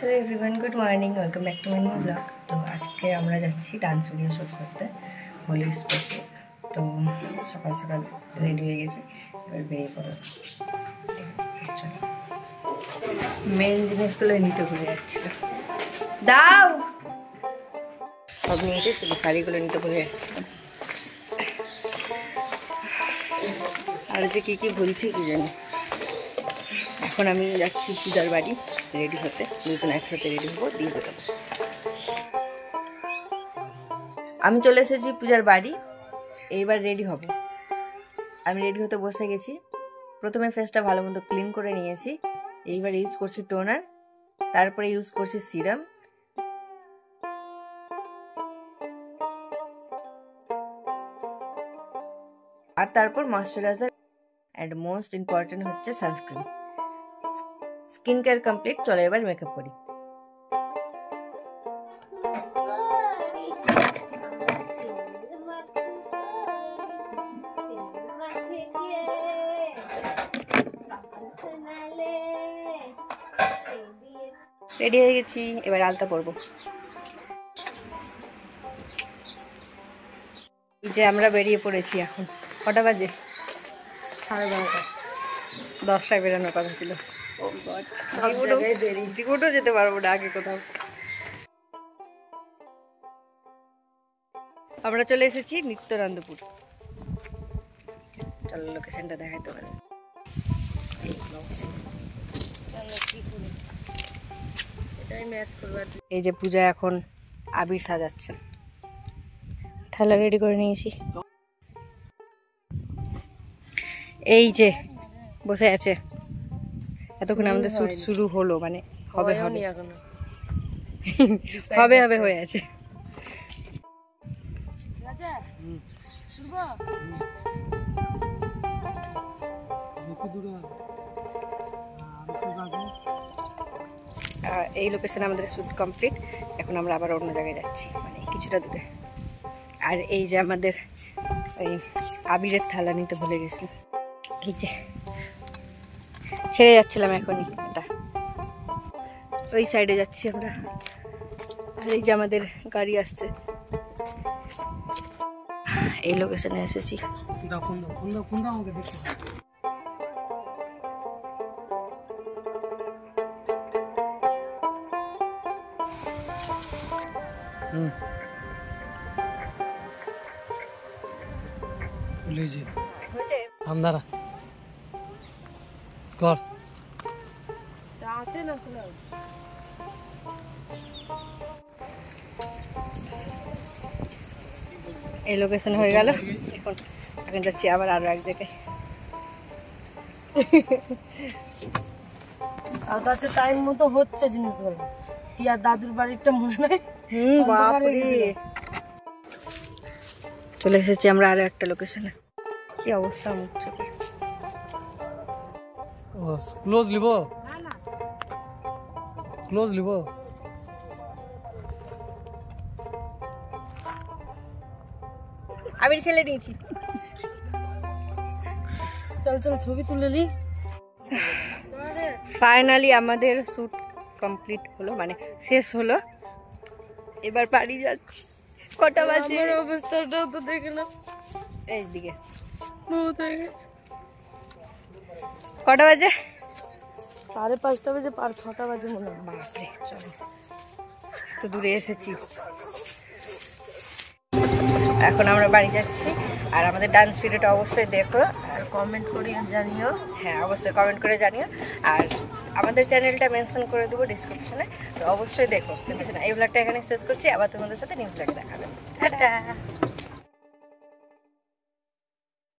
Hello everyone, good morning, welcome back to my new blog. तो आज के আমরা যাচ্ছি ডান্স ভিডিও শুট করতে হোলি স্পেশাল। তো সকাল সকাল রেডি হয়ে গেছি, এবার বেরিয়ে পড়ো। চলো, মেন জিনিসগুলো নিতে ভুলে যাচ্ছিল, দাও সব নিয়েছি, শুধু শাড়িগুলো নিতে ভুলে যাচ্ছিল। আর যে কী কী ভুলছি কি জানি। এখন আমি যাচ্ছি পূজার বাড়ি রেডি হতে, দুজন একসাথে রেডি হবো, দিয়ে দেবো। আমি চলে এসেছি পূজার বাড়ি, এইবার রেডি হব। আমি রেডি হতে বসে গেছি। প্রথমে ফেসটা ভালো মতো ক্লিন করে নিয়েছি, এইবার ইউজ করছি টোনার, তারপরে ইউজ করছি সিরাম। আর তারপর ময়শ্চারাইজার অ্যান্ড মোস্ট ইম্পর্টেন্ট হচ্ছে সানস্ক্রিন। স্কিন কেয়ার কমপ্লিট, চলো এবার মেকআপ করি। রেডি হয়ে গেছি, এবার আলতা পরবো। এই যে আমরা বেরিয়ে পড়েছি। এখন কটা বাজে? 12:30। 10টায় বেরোনোর কথা ছিল। জীবনও যেতে পারবো না আগে কোথাও। আমরা চলে এসেছি নিত্যানন্দপুর। চলো লোকেশনটা দেখাইতে পারে। এই যে পূজা এখন আবির সাজাচ্ছে, থালা রেডি করে নিয়েছি। এই যে বসে আছে, এতক্ষণ আমাদের শুট শুরু হলো, মানে হবে হবে হবে হবে হয়ে আছে। এই লোকেশনে আমাদের শুট কমপ্লিট। এখন আমরা আবার অন্য জায়গায় যাচ্ছি, মানে কিছুটা দূরে। আর এই যে আমাদের ওই আবিরের থালা নিতে ভুলে গেছি, এই যে ছেড়ে যাচ্ছিলাম এখনই, এটা ওই সাইডে যাচ্ছি আমরা। আর এই যে আমাদের গাড়ি আসছে, এই লোকেশনে এসেছি। আমদারা কর এই লোকেশন হয়ে গেল। এখন যাচ্ছি আবার আরো এক জায়গায়। আর তাতে টাইম মতো হচ্ছে জিনিসগুলো। কি আর দাদুর বাড়িটা মনে নাই? বাপরে, চলে এসেছি আমরা আরো একটা লোকেশনে। কি অবস্থা মুখ চোখের। ক্লোজ লিব, ক্লোজ লিব। আবির খেলে নিয়েছি। চল চল ছবি তুলে নি। ফাইনালি আমাদের শুট কমপ্লিট হলো, মানে শেষ হলো। এবার বাড়ি যাচ্ছি। কটা বাজে? আমার অবস্থাটাও তো দেখে না। এইদিকে বহুত হয়ে গেছে। কটা বাজে? 5:30 বাজে, 6টা বাজে মনে হয়। বাপরে, চলো তো দূরে এসেছি। এখন আমরা বাড়ি যাচ্ছি। আর আমাদের ডান্স ভিডিওটা অবশ্যই দেখো আর কমেন্ট করে জানিও। হ্যাঁ, অবশ্যই কমেন্ট করে জানিও। আর আমাদের চ্যানেলটা মেনশন করে দেবো ডিসক্রিপশনে, তো অবশ্যই দেখো। কিন্তু এই ব্লগটা এখানে শেষ করছি, আবার তোমাদের সাথে নিউ ব্লগে দেখাবে। টাটা।